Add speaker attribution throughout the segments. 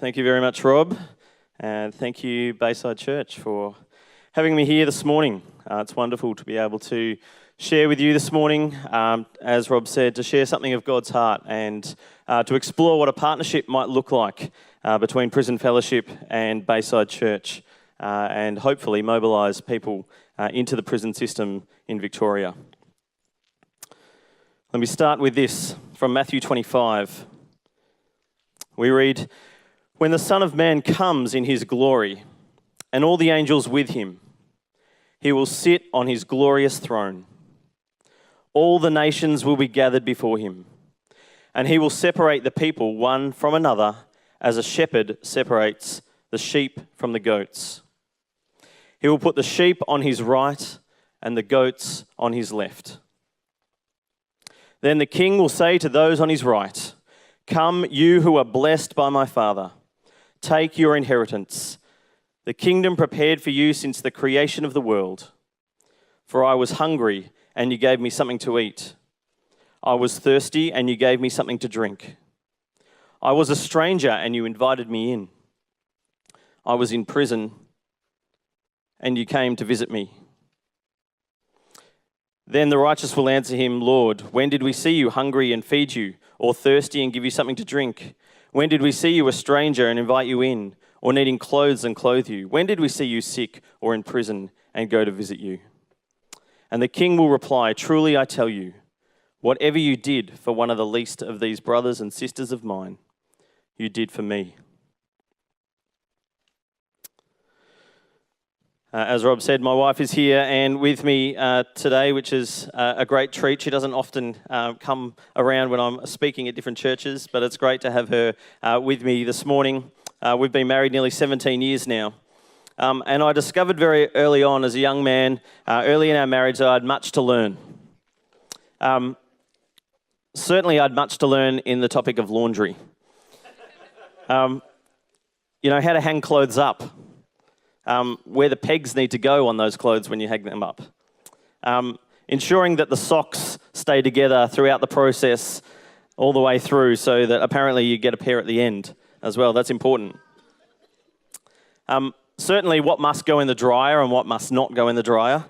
Speaker 1: Thank you very much, Rob. And thank you, Bayside Church, for having me here this morning. It's wonderful to be able to share with you this morning, as Rob said, to share something of God's heart and to explore what a partnership might look like between Prison Fellowship and Bayside Church, and hopefully mobilise people into the prison system in Victoria. Let me start with this from Matthew 25. We read, "When the Son of Man comes in his glory, and all the angels with him, he will sit on his glorious throne. All the nations will be gathered before him, and he will separate the people one from another as a shepherd separates the sheep from the goats. He will put the sheep on his right and the goats on his left. Then the king will say to those on his right, 'Come, you who are blessed by my Father. Take your inheritance, the kingdom prepared for you since the creation of the world. For I was hungry, and you gave me something to eat. I was thirsty, and you gave me something to drink. I was a stranger, and you invited me in. I was in prison, and you came to visit me.' Then the righteous will answer him, 'Lord, when did we see you hungry and feed you, or thirsty and give you something to drink? When did we see you a stranger and invite you in, or needing clothes and clothe you? When did we see you sick or in prison and go to visit you?' And the king will reply, 'Truly I tell you, whatever you did for one of the least of these brothers and sisters of mine, you did for me.'" As Rob said, my wife is here and with me today, which is a great treat. She doesn't often come around when I'm speaking at different churches, but it's great to have her with me this morning. We've been married nearly 17 years now. And I discovered very early on as a young man, early in our marriage, that I had much to learn. Certainly I had much to learn in the topic of laundry. How to hang clothes up. Where the pegs need to go on those clothes when you hang them up. Ensuring that the socks stay together throughout the process all the way through so that apparently you get a pair at the end as well. That's important. Certainly what must go in the dryer and what must not go in the dryer.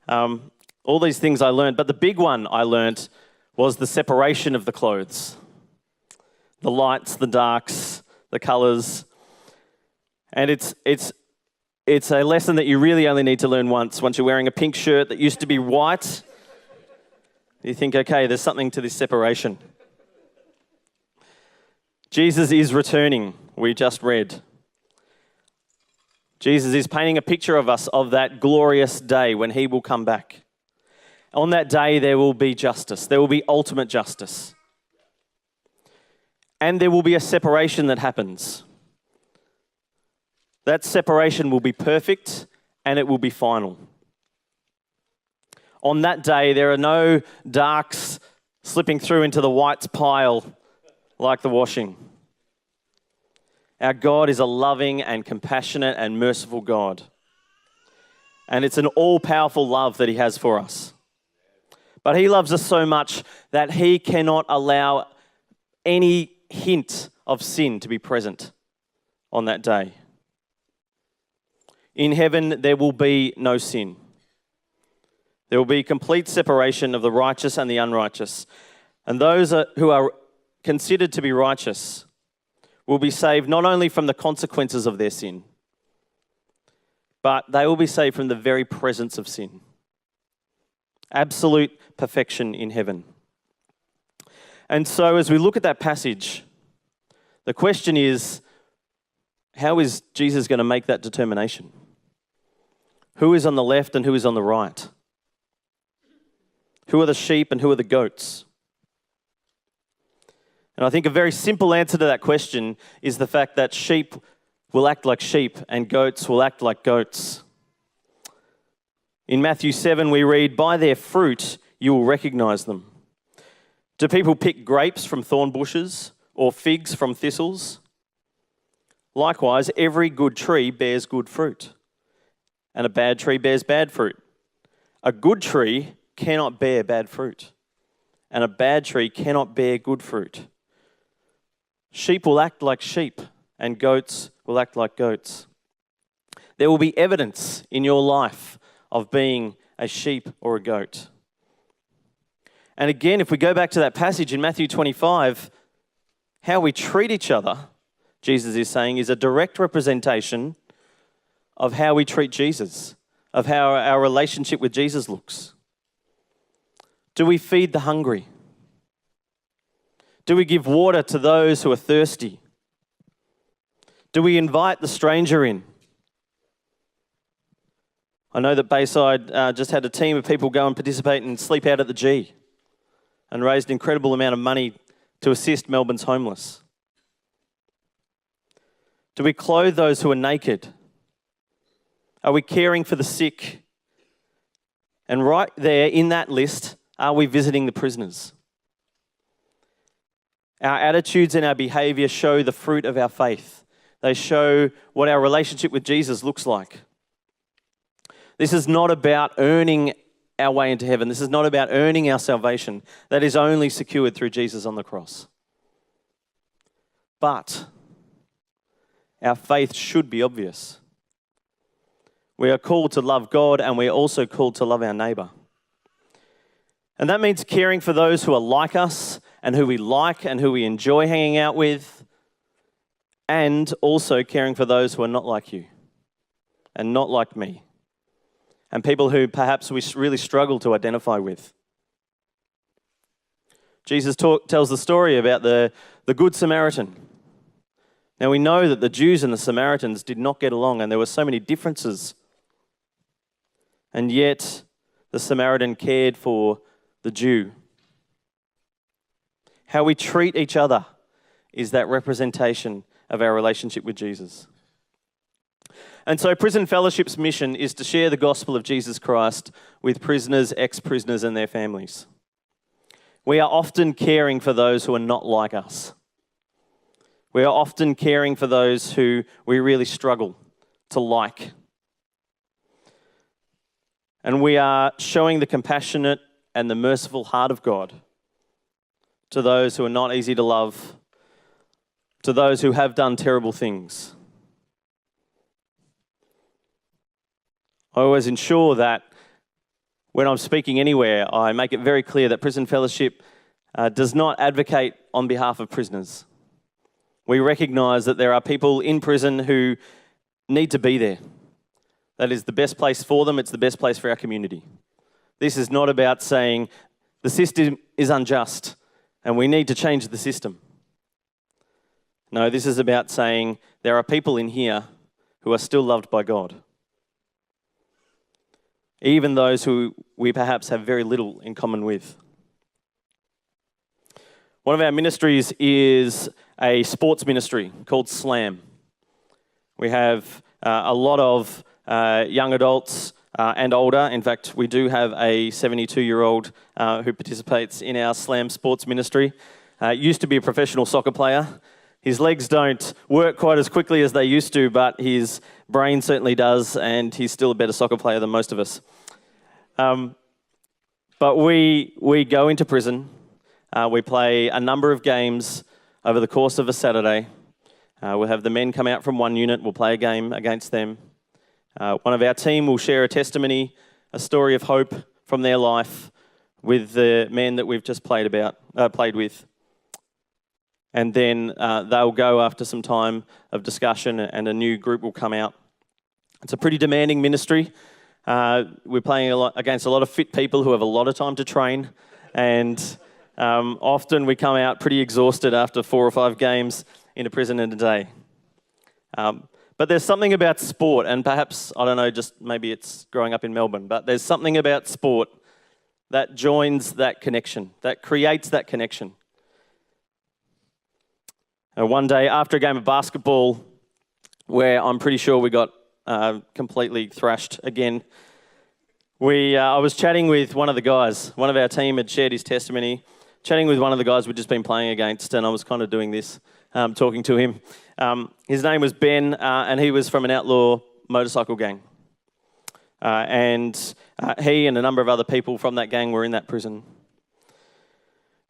Speaker 1: All these things I learned, but the big one I learned was the separation of the clothes. The lights, the darks, the colours. And it's a lesson that you really only need to learn once you're wearing a pink shirt that used to be white. You think, okay, there's something to this separation. Jesus is returning, we just read. Jesus is painting a picture of us of that glorious day when he will come back. On that day, there will be justice. There will be ultimate justice. And there will be a separation that happens. That separation will be perfect and it will be final. On that day, there are no darks slipping through into the whites pile like the washing. Our God is a loving and compassionate and merciful God. And it's an all-powerful love that he has for us. But he loves us so much that he cannot allow any hint of sin to be present on that day. In heaven, there will be no sin. There will be complete separation of the righteous and the unrighteous. And those who are considered to be righteous will be saved not only from the consequences of their sin, but they will be saved from the very presence of sin. Absolute perfection in heaven. And so as we look at that passage, the question is, how is Jesus going to make that determination? Who is on the left and who is on the right? Who are the sheep and who are the goats? And I think a very simple answer to that question is the fact that sheep will act like sheep and goats will act like goats. In Matthew 7 we read, "By their fruit you will recognize them. Do people pick grapes from thorn bushes or figs from thistles? Likewise, every good tree bears good fruit, and a bad tree bears bad fruit. A good tree cannot bear bad fruit, and a bad tree cannot bear good fruit. Sheep will act like sheep, and goats will act like goats. There will be evidence in your life of being a sheep or a goat. And again, if we go back to that passage in Matthew 25, how we treat each other, Jesus is saying, is a direct representation of how we treat Jesus, of how our relationship with Jesus looks. Do we feed the hungry? Do we give water to those who are thirsty? Do we invite the stranger in? I know that Bayside just had a team of people go and participate and sleep out at the G and raised an incredible amount of money to assist Melbourne's homeless. Do we clothe those who are naked? Are we caring for the sick? And right there in that list, are we visiting the prisoners? Our attitudes and our behaviour show the fruit of our faith. They show what our relationship with Jesus looks like. This is not about earning our way into heaven. This is not about earning our salvation. That is only secured through Jesus on the cross. But our faith should be obvious. We are called to love God, and we are also called to love our neighbour. And that means caring for those who are like us and who we like and who we enjoy hanging out with, and also caring for those who are not like you and not like me, and people who perhaps we really struggle to identify with. Jesus tells the story about the Good Samaritan. Now we know that the Jews and the Samaritans did not get along, and there were so many differences. And yet the Samaritan cared for the Jew. How we treat each other is that representation of our relationship with Jesus. And so Prison Fellowship's mission is to share the gospel of Jesus Christ with prisoners, ex-prisoners, and their families. We are often caring for those who are not like us. We are often caring for those who we really struggle to like. And we are showing the compassionate and the merciful heart of God to those who are not easy to love, to those who have done terrible things. I always ensure that when I'm speaking anywhere, I make it very clear that Prison Fellowship does not advocate on behalf of prisoners. We recognise that there are people in prison who need to be there. That is the best place for them. It's the best place for our community. This is not about saying the system is unjust and we need to change the system. No, this is about saying there are people in here who are still loved by God. Even those who we perhaps have very little in common with. One of our ministries is a sports ministry called Slam. We have a lot of young adults and older. In fact, we do have a 72-year-old who participates in our Slam sports ministry. Used to be a professional soccer player. His legs don't work quite as quickly as they used to, but his brain certainly does, and he's still a better soccer player than most of us. But we go into prison. We play a number of games over the course of a Saturday. We'll have the men come out from one unit. We'll play a game against them. One of our team will share a testimony, a story of hope from their life with the men that we've just played with. And then they'll go after some time of discussion and a new group will come out. It's a pretty demanding ministry. We're playing against a lot of fit people who have a lot of time to train, and often we come out pretty exhausted after 4 or 5 games in a prison in a day. But there's something about sport, and perhaps, I don't know, just maybe it's growing up in Melbourne, but there's something about sport that joins that connection, that creates that connection. One day after a game of basketball, where I'm pretty sure we got completely thrashed again, I was chatting with one of the guys. One of our team had shared his testimony, chatting with one of the guys we'd just been playing against, and I was kind of doing this, talking to him. His name was Ben, and he was from an outlaw motorcycle gang. And he and a number of other people from that gang were in that prison.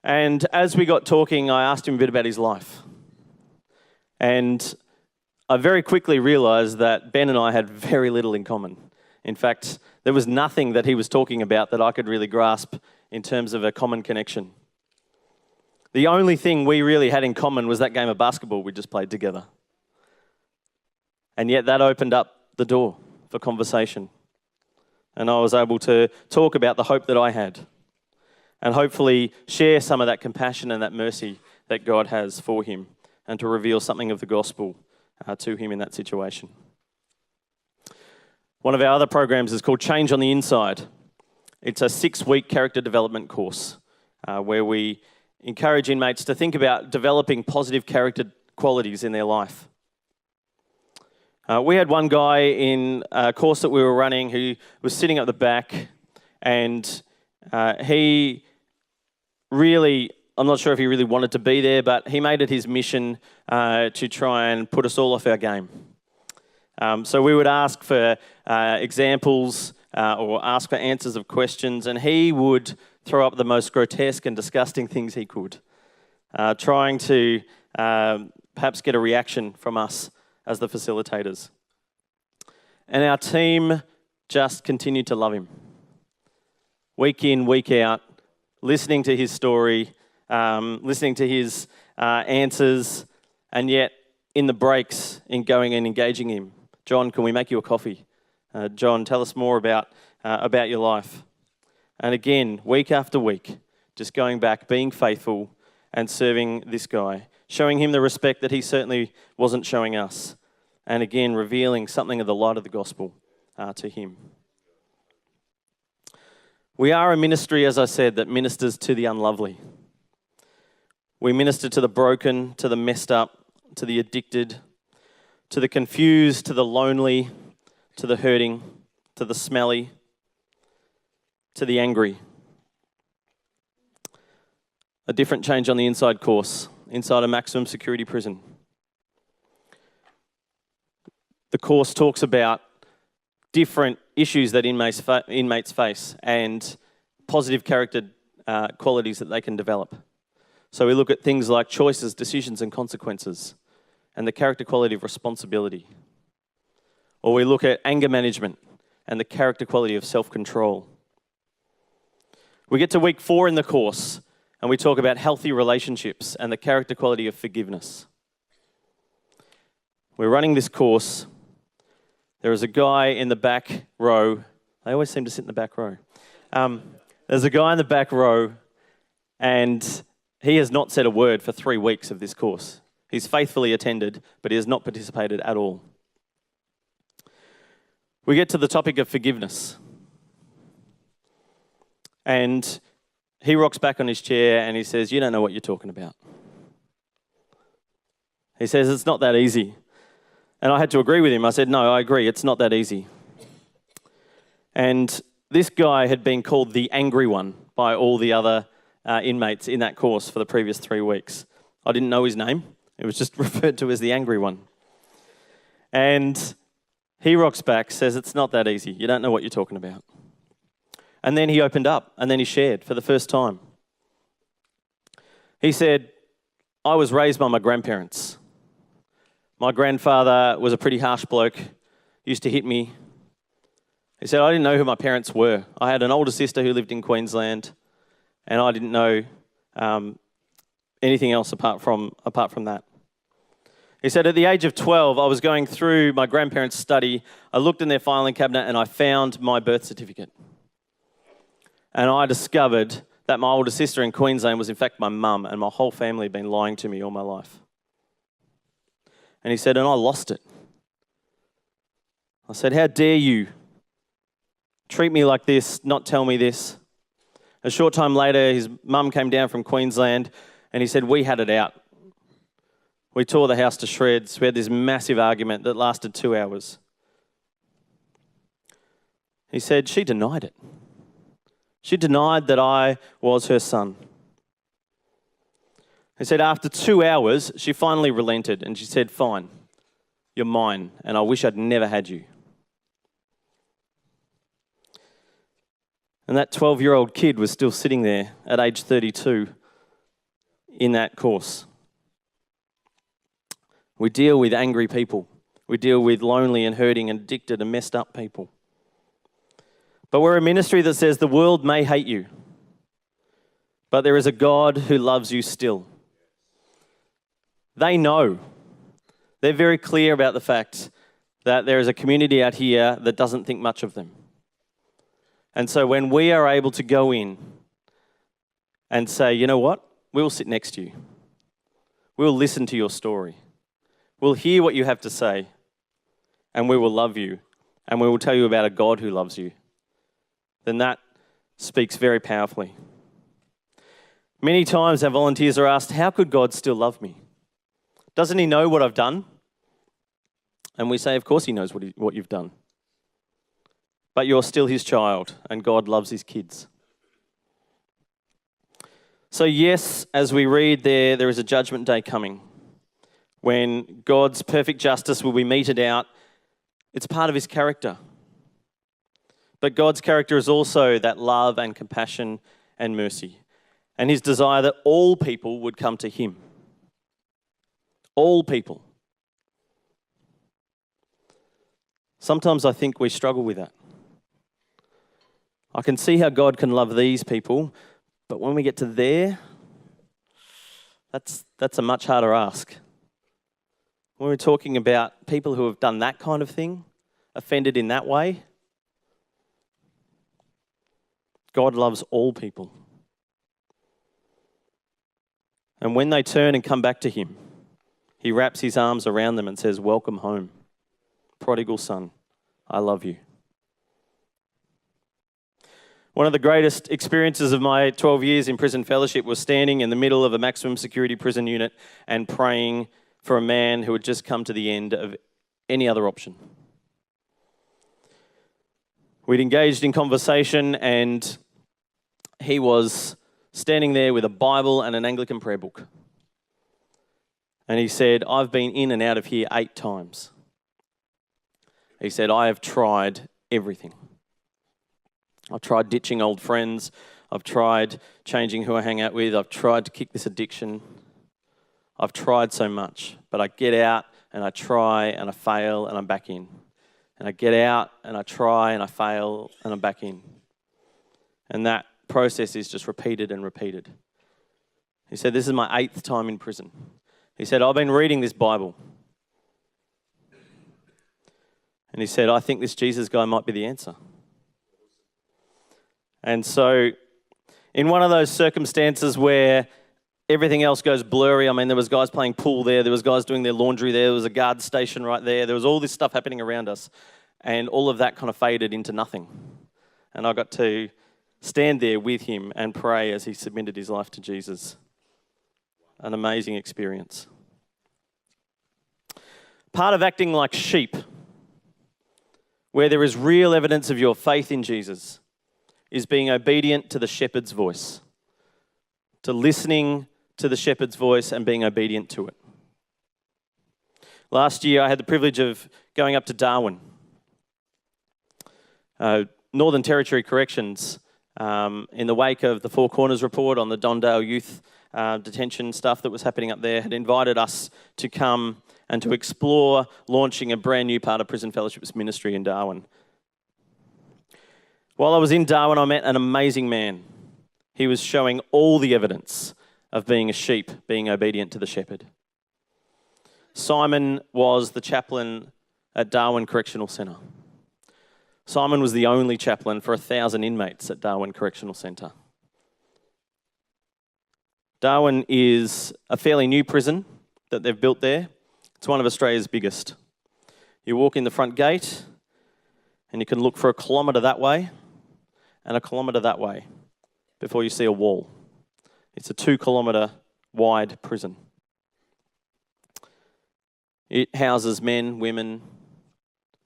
Speaker 1: And as we got talking, I asked him a bit about his life. And I very quickly realised that Ben and I had very little in common. In fact, there was nothing that he was talking about that I could really grasp in terms of a common connection. The only thing we really had in common was that game of basketball we just played together. And yet that opened up the door for conversation. And I was able to talk about the hope that I had and hopefully share some of that compassion and that mercy that God has for him and to reveal something of the gospel to him in that situation. One of our other programs is called Change on the Inside. It's a 6-week character development course where we encourage inmates to think about developing positive character qualities in their life. We had one guy in a course that we were running who was sitting at the back, and he really, I'm not sure if he really wanted to be there, but he made it his mission to try and put us all off our game. So we would ask for examples or ask for answers of questions, and he would throw up the most grotesque and disgusting things he could, trying to perhaps get a reaction from us as the facilitators. And our team just continued to love him. Week in, week out, listening to his story, listening to his answers, and yet in the breaks, in going and engaging him. John, can we make you a coffee? John, tell us more about your life. And again, week after week, just going back, being faithful and serving this guy, showing him the respect that he certainly wasn't showing us, and again, revealing something of the light of the gospel to him. We are a ministry, as I said, that ministers to the unlovely. We minister to the broken, to the messed up, to the addicted, to the confused, to the lonely, to the hurting, to the smelly, to the angry. A different Change on the Inside course, inside a maximum security prison. The course talks about different issues that inmates face and positive character qualities that they can develop. So we look at things like choices, decisions, and consequences, and the character quality of responsibility. Or we look at anger management and the character quality of self-control. We get to week 4 in the course, and we talk about healthy relationships and the character quality of forgiveness. We're running this course. There is a guy in the back row. They always seem to sit in the back row. There's a guy in the back row, and he has not said a word for 3 weeks of this course. He's faithfully attended, but he has not participated at all. We get to the topic of forgiveness. And he rocks back on his chair and he says, "You don't know what you're talking about." He says, "It's not that easy." And I had to agree with him. I said, "No, I agree, it's not that easy." And this guy had been called the angry one by all the other inmates in that course for the previous 3 weeks. I didn't know his name. It was just referred to as the angry one. And he rocks back, says, "It's not that easy. You don't know what you're talking about." And then he opened up and then he shared for the first time. He said, "I was raised by my grandparents. My grandfather was a pretty harsh bloke, used to hit me." He said, "I didn't know who my parents were. I had an older sister who lived in Queensland, and I didn't know anything else apart from that." He said, "At the age of 12, I was going through my grandparents' study. I looked in their filing cabinet and I found my birth certificate. And I discovered that my older sister in Queensland was in fact my mum, and my whole family had been lying to me all my life." And he said, "And I lost it. I said, 'How dare you treat me like this, not tell me this?' A short time later, his mum came down from Queensland and he said, 'We had it out. We tore the house to shreds. We had this massive argument that lasted 2 hours.' He said, 'She denied it. She denied that I was her son.' He said, after 2 hours, she finally relented and she said, 'Fine, you're mine, and I wish I'd never had you.' And that 12-year-old kid was still sitting there at age 32 in that course. We deal with angry people We deal with lonely and hurting and addicted and messed up people. But we're a ministry that says the world may hate you, but there is a God who loves you still. They know. They're very clear about the fact that there is a community out here that doesn't think much of them. And so when we are able to go in and say, you know what, we'll sit next to you. We'll listen to your story. We'll hear what you have to say. And we will love you. And we will tell you about a God who loves you. Then that speaks very powerfully. Many times our volunteers are asked, how could God still love me? Doesn't he know what I've done? And we say, of course he knows what you've done. But you're still his child, and God loves his kids. So yes, as we read there is a judgment day coming when God's perfect justice will be meted out. It's part of his character. But God's character is also that love and compassion and mercy, and his desire that all people would come to him. All people. Sometimes I think we struggle with that. I can see how God can love these people, but when we get to there, that's a much harder ask. When we're talking about people who have done that kind of thing, offended in that way, God loves all people. And when they turn and come back to him, he wraps his arms around them and says, welcome home, prodigal son, I love you. One of the greatest experiences of my 12 years in prison fellowship was standing in the middle of a maximum security prison unit and praying for a man who had just come to the end of any other option. We'd engaged in conversation and he was standing there with a Bible and an Anglican prayer book. And he said, I've been in and out of here 8 times. He said, I have tried everything. I've tried ditching old friends. I've tried changing who I hang out with. I've tried to kick this addiction. I've tried so much, but I get out and I try and I fail and I'm back in. And I get out and I try and I fail and I'm back in. And that process is just repeated and repeated. He said, this is my 8th time in prison. He said, I've been reading this Bible. And he said, I think this Jesus guy might be the answer. And so in one of those circumstances where everything else goes blurry, I mean, there was guys playing pool there was guys doing their laundry there was a guard station right there was all this stuff happening around us, and all of that kind of faded into nothing. And I got to stand there with him and pray as he submitted his life to Jesus. An amazing experience. Part of acting like sheep, where there is real evidence of your faith in Jesus, is being obedient to the shepherd's voice, to listening to the shepherd's voice and being obedient to it. Last year, I had the privilege of going up to Darwin, Northern Territory Corrections, in the wake of the Four Corners report on the Dondale youth detention stuff that was happening up there, had invited us to come and to explore launching a brand new part of Prison Fellowship's ministry in Darwin. While I was in Darwin, I met an amazing man. He was showing all the evidence of being a sheep, being obedient to the shepherd. Simon was the chaplain at Darwin Correctional Centre. Simon was the only chaplain for 1,000 inmates at Darwin Correctional Centre. Darwin is a fairly new prison that they've built there. It's one of Australia's biggest. You walk in the front gate and you can look for 1 kilometre that way and 1 kilometre that way before you see a wall. It's a 2 kilometre wide prison. It houses men, women,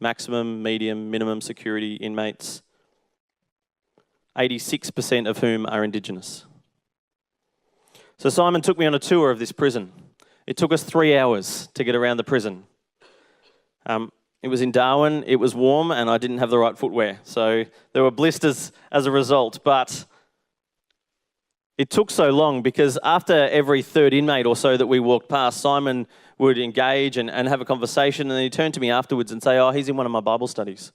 Speaker 1: maximum, medium, minimum security inmates, 86% of whom are Indigenous. So Simon took me on a tour of this prison. It took us 3 hours to get around the prison. It was in Darwin, it was warm, and I didn't have the right footwear. So there were blisters as a result, but it took so long because after every third inmate or so that we walked past, Simon would engage and have a conversation, and then he'd turn to me afterwards and say, oh, he's in one of my Bible studies.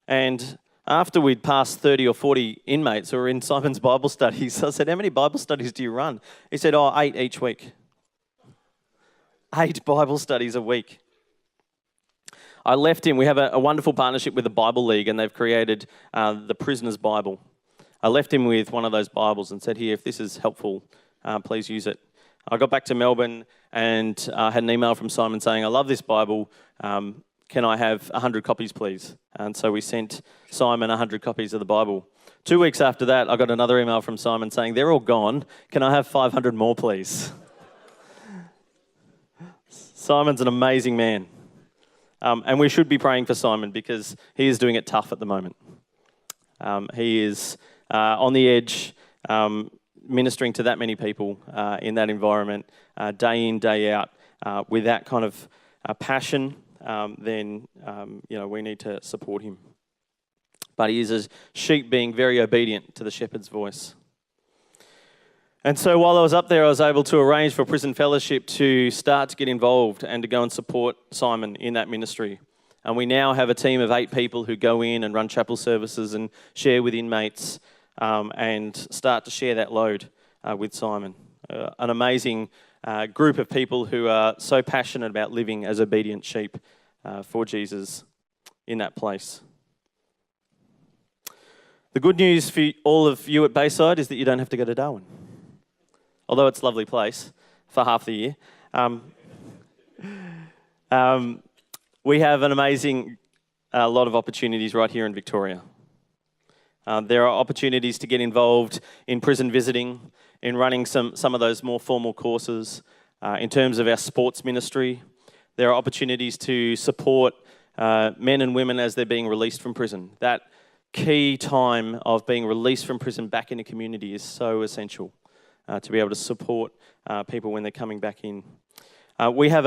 Speaker 1: And after we'd passed 30 or 40 inmates who were in Simon's Bible studies, I said, how many Bible studies do you run? He said, 8 each week. 8 Bible studies a week. I left him. We have a wonderful partnership with the Bible League, and they've created the Prisoner's Bible. I left him with one of those Bibles and said, here, if this is helpful, please use it. I got back to Melbourne and had an email from Simon saying, I love this Bible. Can I have 100 copies, please? And so we sent Simon 100 copies of the Bible. 2 weeks after that, I got another email from Simon saying, they're all gone. Can I have 500 more, please? Simon's an amazing man. And we should be praying for Simon because he is doing it tough at the moment. He is on the edge, ministering to that many people in that environment, day in, day out, with that kind of passion. Then we need to support him. But he is a sheep being very obedient to the shepherd's voice. And so while I was up there, I was able to arrange for Prison Fellowship to start to get involved and to go and support Simon in that ministry. And we now have a team of 8 people who go in and run chapel services and share with inmates and start to share that load with Simon. An amazing group of people who are so passionate about living as obedient sheep for Jesus in that place. The good news for all of you at Bayside is that you don't have to go to Darwin, although it's a lovely place for half the year. We have an amazing lot of opportunities right here in Victoria. There are opportunities to get involved in prison visiting, in running some of those more formal courses. In terms of our sports ministry, there are opportunities to support men and women as they're being released from prison. That key time of being released from prison back in the community is so essential to be able to support people when they're coming back in. We have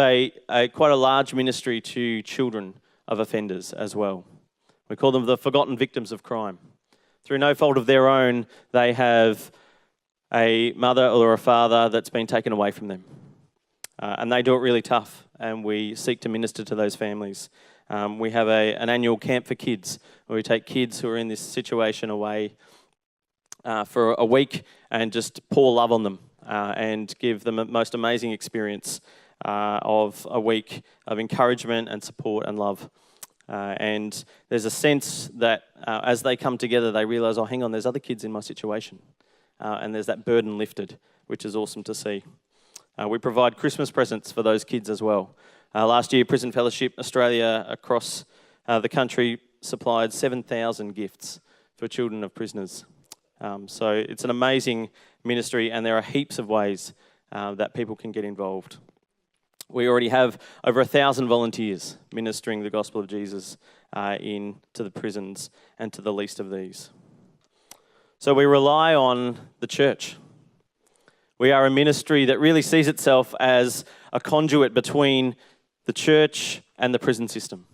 Speaker 1: quite a large ministry to children of offenders as well. We call them the forgotten victims of crime. Through no fault of their own, they have a mother or a father that's been taken away from them. And they do it really tough, and we seek to minister to those families. We have an annual camp for kids, where we take kids who are in this situation away for a week and just pour love on them and give them a most amazing experience of a week of encouragement and support and love. And there's a sense that as they come together, they realise, oh, hang on, there's other kids in my situation. And there's that burden lifted, which is awesome to see. We provide Christmas presents for those kids as well. Last year, Prison Fellowship Australia across the country supplied 7,000 gifts for children of prisoners. So it's an amazing ministry, and there are heaps of ways that people can get involved. We already have over 1,000 volunteers ministering the gospel of Jesus into the prisons and to the least of these. So we rely on the church. We are a ministry that really sees itself as a conduit between the church and the prison system.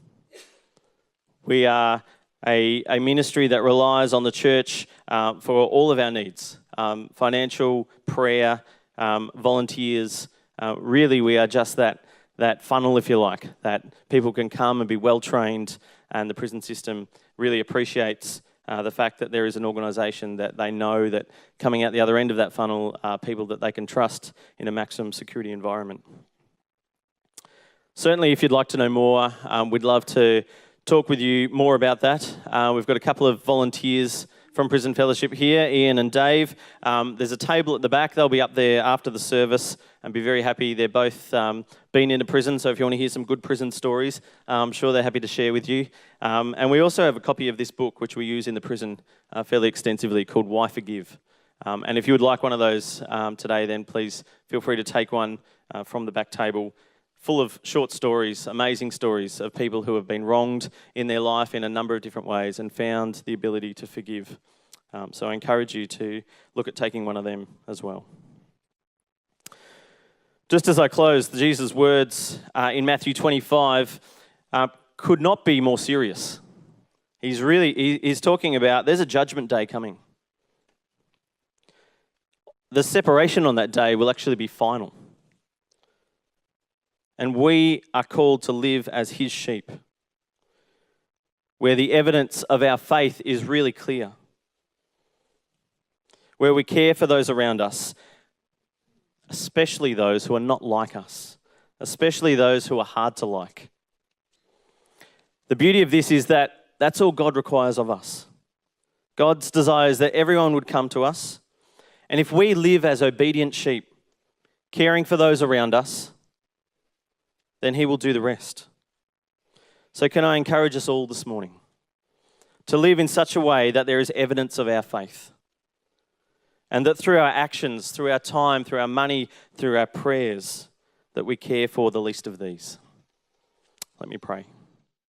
Speaker 1: We are a ministry that relies on the church for all of our needs, financial, prayer, volunteers. Really, we are just that funnel, if you like, that people can come and be well trained, and the prison system really appreciates the fact that there is an organisation that they know that coming out the other end of that funnel are people that they can trust in a maximum security environment. Certainly, if you'd like to know more, we'd love to talk with you more about that. We've got a couple of volunteers from Prison Fellowship here, Ian and Dave. There's a table at the back. They'll be up there after the service and be very happy. They're both been into prison, so if you want to hear some good prison stories, I'm sure they're happy to share with you. And we also have a copy of this book, which we use in the prison fairly extensively, called Why Forgive. And if you would like one of those today, then please feel free to take one from the back table, full of short stories, amazing stories of people who have been wronged in their life in a number of different ways and found the ability to forgive. So I encourage you to look at taking one of them as well. Just as I close, Jesus' words in Matthew 25 could not be more serious. He's talking about there's a judgment day coming. The separation on that day will actually be final. And we are called to live as his sheep, where the evidence of our faith is really clear, where we care for those around us, especially those who are not like us, especially those who are hard to like. The beauty of this is that that's all God requires of us. God's desire is that everyone would come to us, and if we live as obedient sheep, caring for those around us, then he will do the rest. So can I encourage us all this morning to live in such a way that there is evidence of our faith, and that through our actions, through our time, through our money, through our prayers, that we care for the least of these. Let me pray.